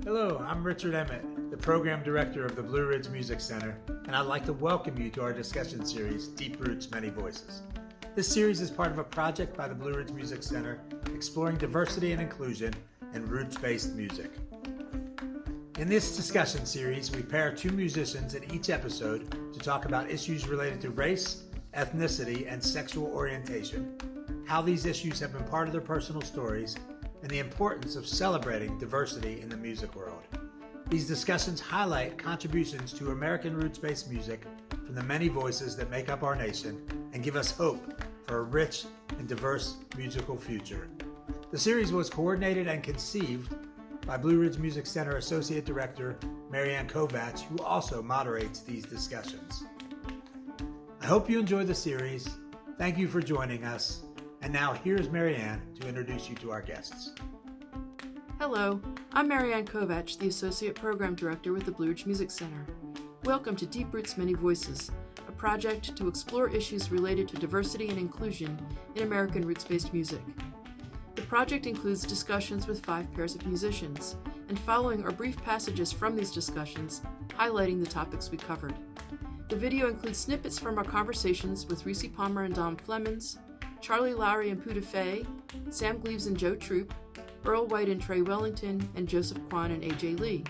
Hello, I'm Richard Emmett, the Program Director of the Blue Ridge Music Center, and I'd like to welcome you to our discussion series, Deep Roots, Many Voices. This series is part of a project by the Blue Ridge Music Center exploring diversity and inclusion in roots-based music. In this discussion series, we pair two musicians in each episode to talk about issues related to race, ethnicity, and sexual orientation, how these issues have been part of their personal stories, and the importance of celebrating diversity in the music world. These discussions highlight contributions to American roots-based music from the many voices that make up our nation and give us hope for a rich and diverse musical future. The series was coordinated and conceived by Blue Ridge Music Center Associate Director Marianne Kovatch, who also moderates these discussions. I hope you enjoy the series. Thank you for joining us. And now here's Marianne to introduce you to our guests. Hello, I'm Marianne Kovatch, the Associate Program Director with the Blue Ridge Music Center. Welcome to Deep Roots, Many Voices, a project to explore issues related to diversity and inclusion in American roots-based music. The project includes discussions with 5 pairs of musicians, and following are brief passages from these discussions highlighting the topics we covered. The video includes snippets from our conversations with Rissi and Dom Flemons, Charly, Lowry and Pura, Sam Gleaves and Joe Troop, Earl White and Trey Wellington, and Joseph Kwon and AJ Lee.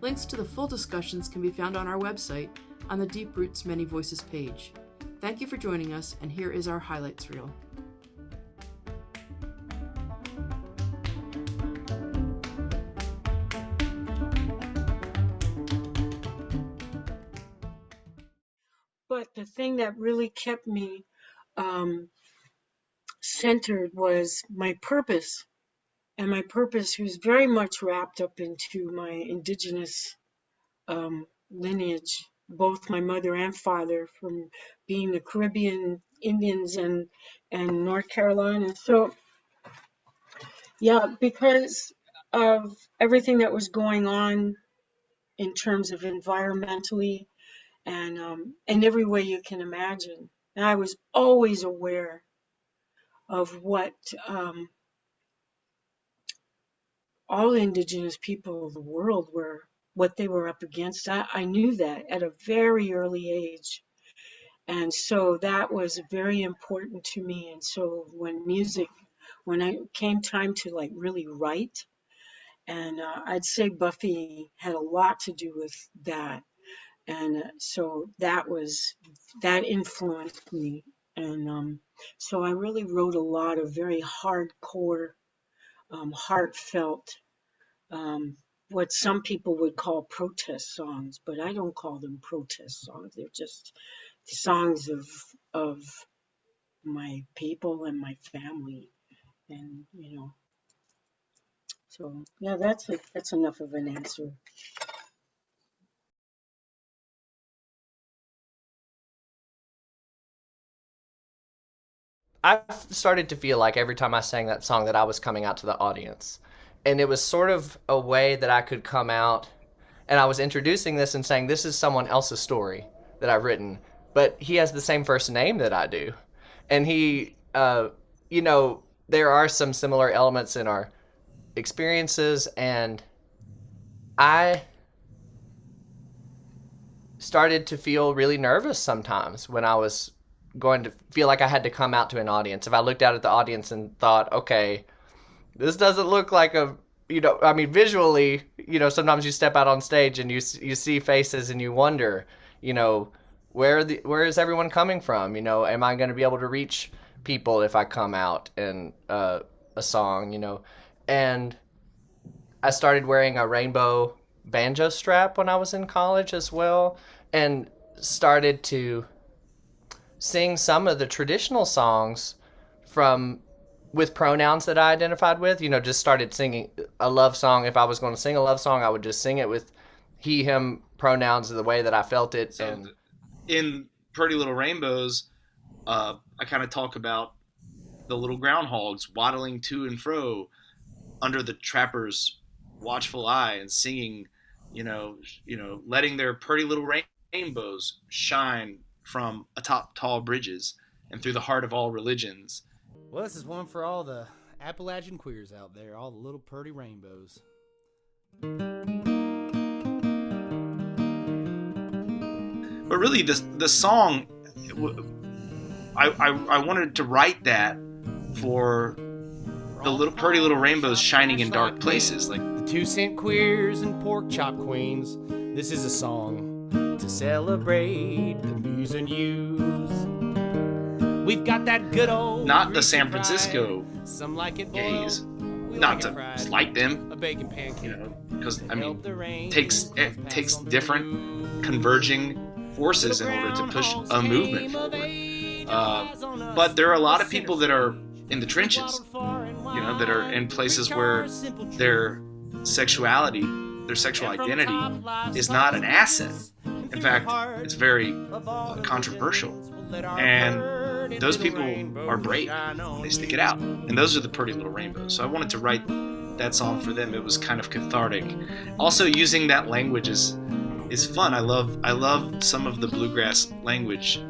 Links to the full discussions can be found on our website on the Deep Roots Many Voices page. Thank you for joining us, and here is our highlights reel. But the thing that really kept me centered was my purpose. And my purpose was very much wrapped up into my Indigenous lineage, both my mother and father, from being the Caribbean Indians and North Carolina. So, yeah, because of everything that was going on in terms of environmentally and every way you can imagine. And I was always aware of what all Indigenous people of the world were, what they were up against. I knew that at a very early age. And so that was very important to me. And so when it came time to like really write, and I'd say Buffy had a lot to do with that. And so that influenced me. And so I really wrote a lot of very hardcore, heartfelt, what some people would call protest songs, but I don't call them protest songs. They're just songs of my people and my family. And, so yeah, that's enough of an answer. I started to feel like every time I sang that song that I was coming out to the audience. And it was sort of a way that I could come out, and I was introducing this and saying, this is someone else's story that I've written, but he has the same first name that I do. And he, there are some similar elements in our experiences, and I started to feel really nervous sometimes when I was going to feel like I had to come out to an audience. If I looked out at the audience and thought, okay, this doesn't look like visually, sometimes you step out on stage and you see faces and you wonder, where is everyone coming from? Am I going to be able to reach people if I come out in a song, And I started wearing a rainbow banjo strap when I was in college as well, and started to sing some of the traditional songs with pronouns that I identified with, just started singing a love song. If I was going to sing a love song, I would just sing it with he, him pronouns the way that I felt it. So and in Pretty Little Rainbows, I kind of talk about the little groundhogs waddling to and fro under the trapper's watchful eye and singing, letting their pretty little rainbows shine from atop tall bridges and through the heart of all religions. Well, this is one for all the Appalachian queers out there, all the little pretty rainbows. But really, the song, I wanted to write that for the pretty little rainbows shining in dark places. Like the 2-cent queers and pork chop queens. This is a song to celebrate the muse and use. We've got that good old not the San Francisco some like it gays, boiled, not to slight them, a bacon pancake, because I mean, it takes different converging forces in order to push a movement forward. But there are a lot of people that are in the trenches, that are in places where their sexuality, their sexual identity is not an asset. In fact, it's very controversial. And those people are brave. They stick it out. And those are the pretty little rainbows. So I wanted to write that song for them. It was kind of cathartic. Also, using that language is fun. I love some of the bluegrass language.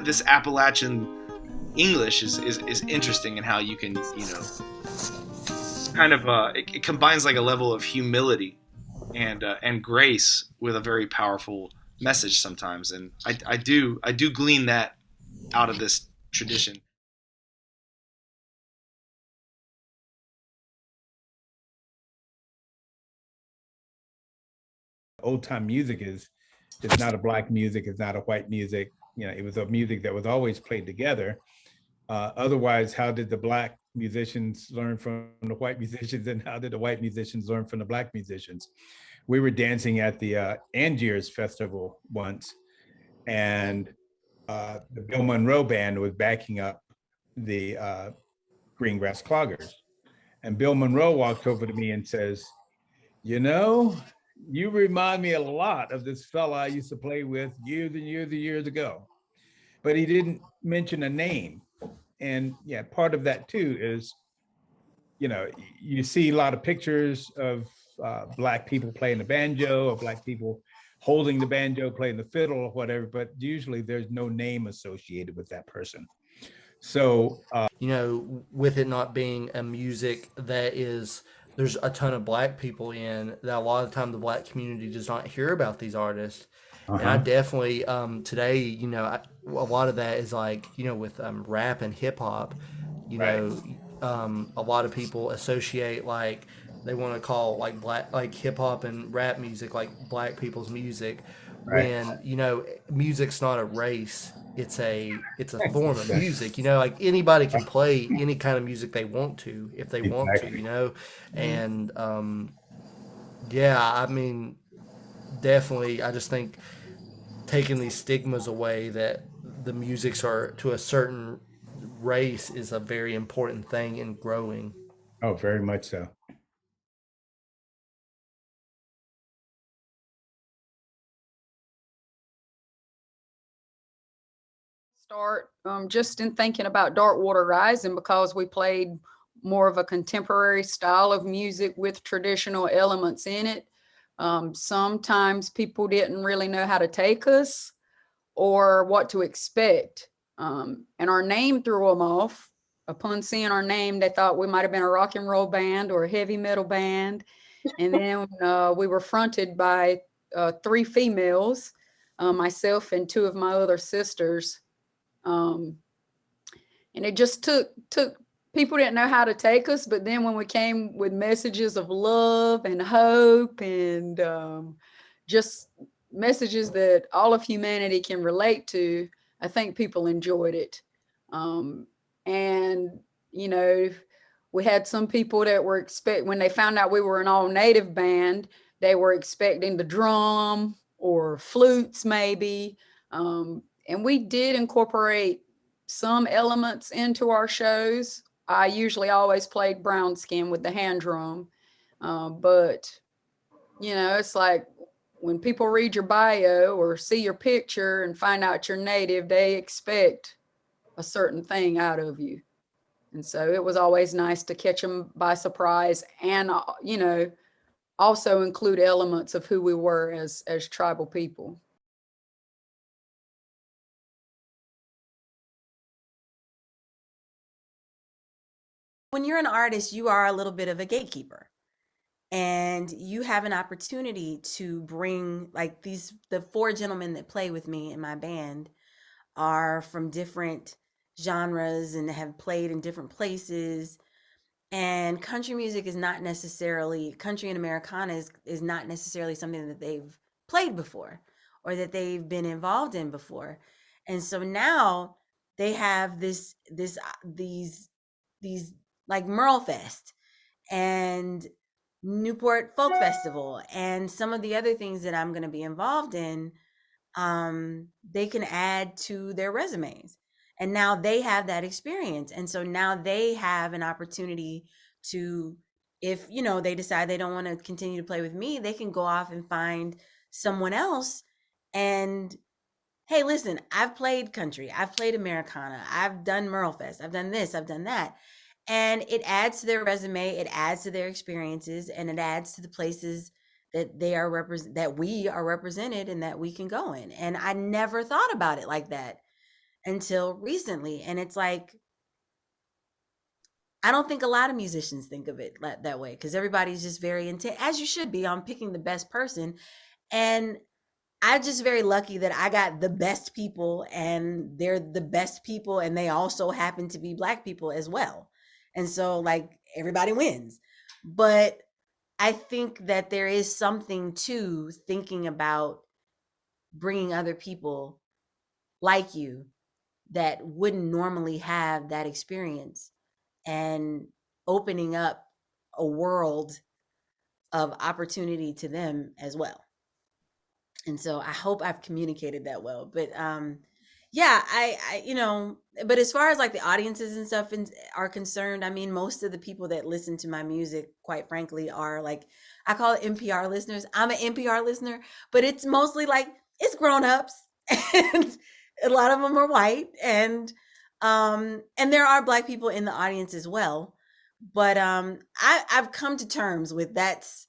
This Appalachian English is interesting in how you can, kind of it combines like a level of humility and grace with a very powerful message sometimes, and I do glean that out of this tradition. Old time music is not a black music, it's not a white music. It was a music that was always played together. Otherwise, how did the black musicians learn from the white musicians, and how did the white musicians learn from the black musicians? We were dancing at the Angiers Festival once, and the Bill Monroe band was backing up the Greengrass Cloggers. And Bill Monroe walked over to me and says, you remind me a lot of this fella I used to play with years and years and years ago. But he didn't mention a name. And yeah, part of that too is, you see a lot of pictures of Black people playing the banjo, or Black people holding the banjo, playing the fiddle or whatever, but usually there's no name associated with that person. So, with it not being a music that there's a ton of Black people in, that a lot of the time the Black community does not hear about these artists. And I definitely, today, a lot of that is like, with rap and hip hop, a lot of people associate, like, they want to call like hip hop and rap music like Black people's music, when music's not a race. It's a form of music. Like anybody can play any kind of music they want to if they want to. And I mean, definitely, I just think taking these stigmas away that the musics are to a certain race is a very important thing in growing. Oh, very much so. Start just in thinking about Darkwater Rising, because we played more of a contemporary style of music with traditional elements in it. Sometimes people didn't really know how to take us or what to expect. And our name threw them off. Upon seeing our name, they thought we might have been a rock and roll band or a heavy metal band. And then we were fronted by 3 females, myself and 2 of my other sisters. And it just took people didn't know how to take us, but then when we came with messages of love and hope and just messages that all of humanity can relate to, I think people enjoyed it. And we had some people that were when they found out we were an all native band, they were expecting the drum or flutes maybe. And we did incorporate some elements into our shows. I usually always played brown skin with the hand drum. But, it's like when people read your bio or see your picture and find out you're native, they expect a certain thing out of you. And so it was always nice to catch them by surprise and, also include elements of who we were as tribal people. when you're an artist, you are a little bit of a gatekeeper. And you have an opportunity to bring, like, the four gentlemen that play with me in my band are from different genres and have played in different places. And country music is not necessarily, country and Americana is not necessarily something that they've played before or that they've been involved in before. And so now they have these like Merle Fest and Newport Folk Festival and some of the other things that I'm going to be involved in. They can add to their resumes, and now they have that experience. And so now they have an opportunity to, if they decide they don't want to continue to play with me, they can go off and find someone else. And hey, listen, I've played country, I've played Americana, I've done Merle Fest, I've done this, I've done that. And it adds to their resume, it adds to their experiences, and it adds to the places that that we are represented and that we can go in. And I never thought about it like that until recently. And it's like, I don't think a lot of musicians think of it that way, because everybody's just very intent, as you should be, on picking the best person. And I'm just very lucky that I got the best people, and they're the best people, and they also happen to be Black people as well. And so, like, everybody wins. But I think that there is something to thinking about bringing other people like you that wouldn't normally have that experience and opening up a world of opportunity to them as well. And so I hope I've communicated that well. But yeah, I but as far as like the audiences and stuff are concerned, I mean, most of the people that listen to my music, quite frankly, are like, I call it NPR listeners. I'm an NPR listener, but it's mostly like, it's grown-ups, and a lot of them are white, and there are Black people in the audience as well. But I've come to terms with that's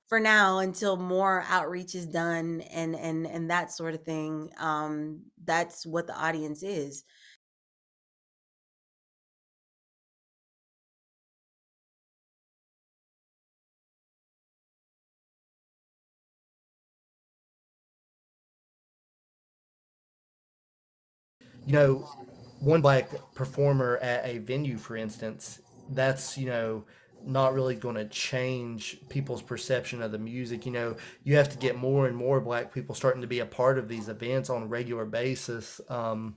for now, until more outreach is done and that sort of thing. That's what the audience is. One Black performer at a venue, for instance, that's, not really going to change people's perception of the music. You have to get more and more Black people starting to be a part of these events on a regular basis. And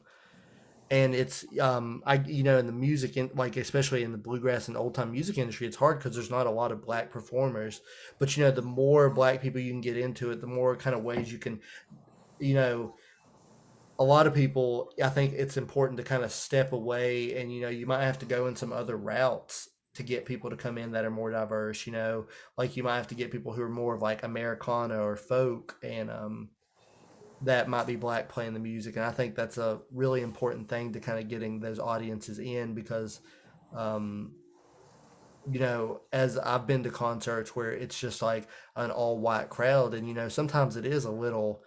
it's, in the music, like, especially in the bluegrass and old time music industry, it's hard because there's not a lot of Black performers. But, the more Black people you can get into it, the more kind of ways you can, a lot of people, I think it's important to kind of step away, and you might have to go in some other routes to get people to come in that are more diverse. Like, you might have to get people who are more of like Americana or folk, and that might be Black playing the music. And I think that's a really important thing to kind of getting those audiences in, because as I've been to concerts where it's just like an all white crowd, and sometimes it is a little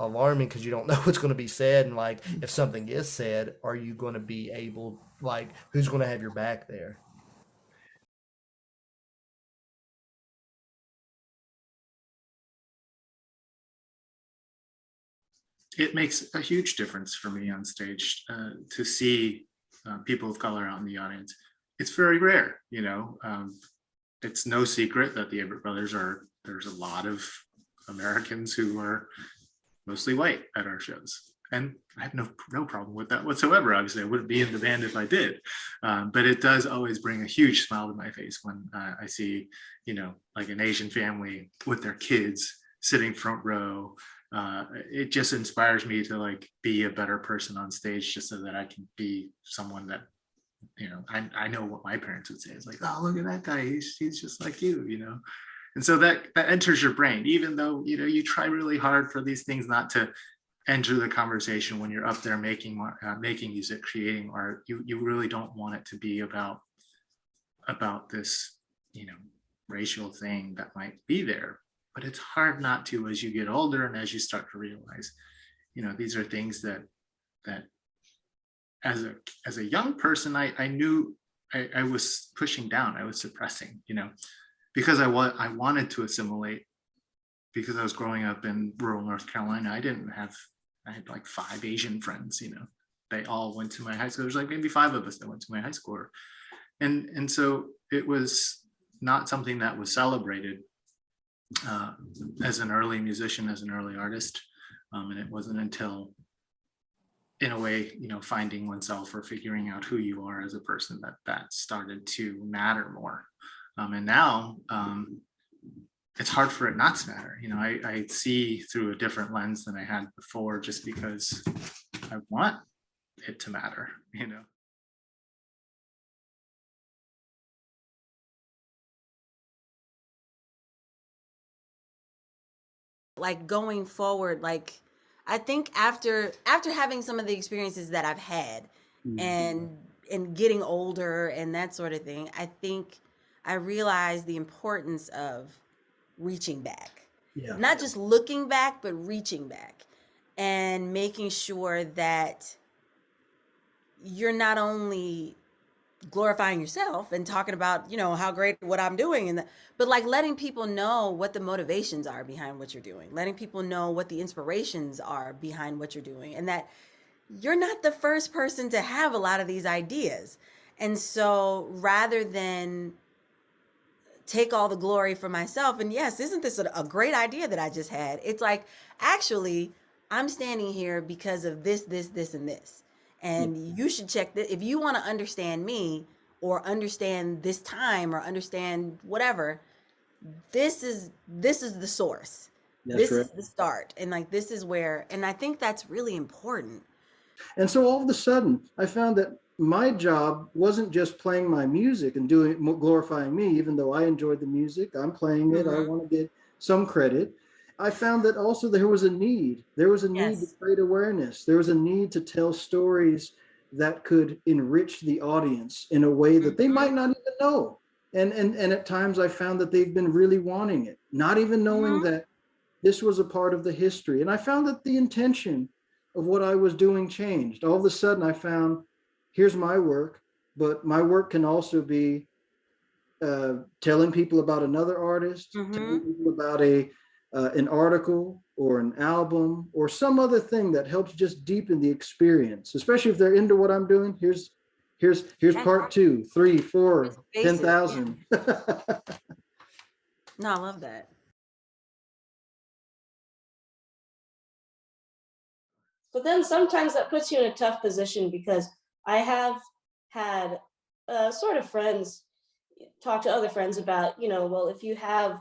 alarming, because you don't know what's going to be said, and like, if something is said, are you going to be able, like, who's going to have your back there? It makes a huge difference for me on stage to see people of color out in the audience. It's very rare, it's no secret that the Everett Brothers there's a lot of Americans who are mostly white at our shows. And I have no problem with that whatsoever. Obviously, I wouldn't be in the band if I did. But it does always bring a huge smile to my face when I see, like an Asian family with their kids sitting front row. It just inspires me to like be a better person on stage, just so that I can be someone that, I know what my parents would say. It's like, oh, look at that guy. He's just like you, And so that enters your brain, even though, you try really hard for these things not to enter the conversation when you're up there making music, creating art. You really don't want it to be about this, racial thing that might be there. But it's hard not to as you get older and as you start to realize, these are things that as a young person, I knew I was pushing down, I was suppressing, because I wanted to assimilate, because I was growing up in rural North Carolina. I had like 5 Asian friends, they all went to my high school. There's like maybe 5 of us that went to my high school. And so it was not something that was celebrated as an early musician, as an early artist. And it wasn't until, in a way, finding oneself or figuring out who you are as a person that started to matter more. And now it's hard for it not to matter. I see through a different lens than I had before, just because I want it to matter. Like going forward, like I think after having some of the experiences that I've had and getting older and that sort of thing, I think I realized the importance of reaching back. Yeah. Not just looking back, but reaching back and making sure that you're not only glorifying yourself and talking about, how great what I'm doing, but like letting people know what the motivations are behind what you're doing, letting people know what the inspirations are behind what you're doing, and that you're not the first person to have a lot of these ideas. And so rather than take all the glory for myself, and yes, isn't this a great idea that I just had? It's like, actually, I'm standing here because of this, and this. And you should check that. If you want to understand me or understand this time or understand whatever, this is the source. This is the start. And like, this is where, and I think that's really important. And so all of a sudden I found that my job wasn't just playing my music and glorifying me, even though I enjoyed the music, I'm playing it. I want to get some credit. I found that also there was a need. There was a need to create awareness. There was a need to tell stories that could enrich the audience in a way that they might not even know. And at times I found that they've been really wanting it, not even knowing that this was a part of the history. And I found that the intention of what I was doing changed. All of a sudden I found, here's my work, but my work can also be telling people about another artist, telling people about an article or an album or some other thing that helps just deepen the experience, especially if they're into what I'm doing. Here's part 2, 3, 4, 10,000. No, I love that. But then sometimes that puts you in a tough position, because I have had sort of friends talk to other friends about, well, if you have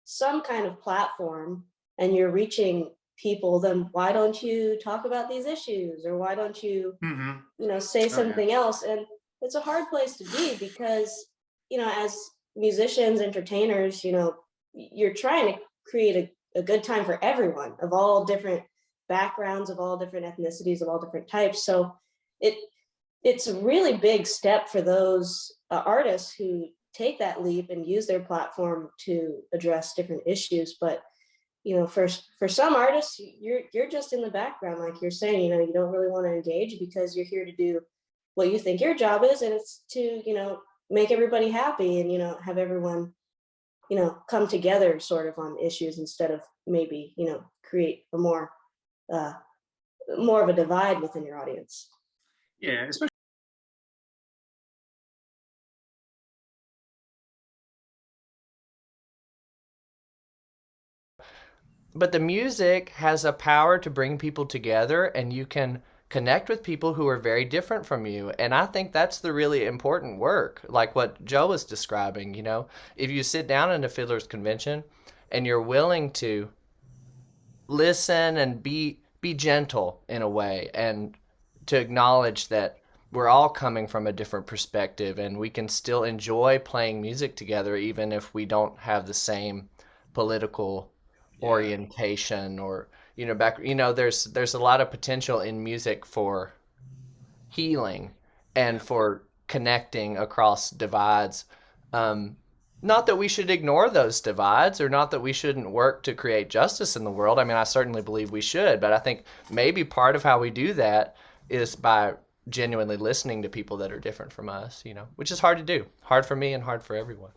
some kind of platform and you're reaching people, then why don't you talk about these issues, or why don't you say something else? And it's a hard place to be, because as musicians, entertainers, you're trying to create a good time for everyone of all different backgrounds, of all different ethnicities, of all different types. So it's a really big step for those artists who take that leap and use their platform to address different issues. But for some artists, you're just in the background, like you're saying. You don't really want to engage because you're here to do what you think your job is, and it's to make everybody happy and have everyone come together sort of on issues, instead of maybe create a more of a divide within your audience. Yeah, especially. But the music has a power to bring people together, and you can connect with people who are very different from you. And I think that's the really important work, like what Joe was describing. If you sit down in a fiddler's convention and you're willing to listen and be gentle in a way, and to acknowledge that we're all coming from a different perspective, and we can still enjoy playing music together even if we don't have the same political orientation, or there's a lot of potential in music for healing and for connecting across divides. Not that we should ignore those divides, or not that we shouldn't work to create justice in the world. I mean, I certainly believe we should, but I think maybe part of how we do that is by genuinely listening to people that are different from us, which is hard to do. Hard for me and hard for everyone.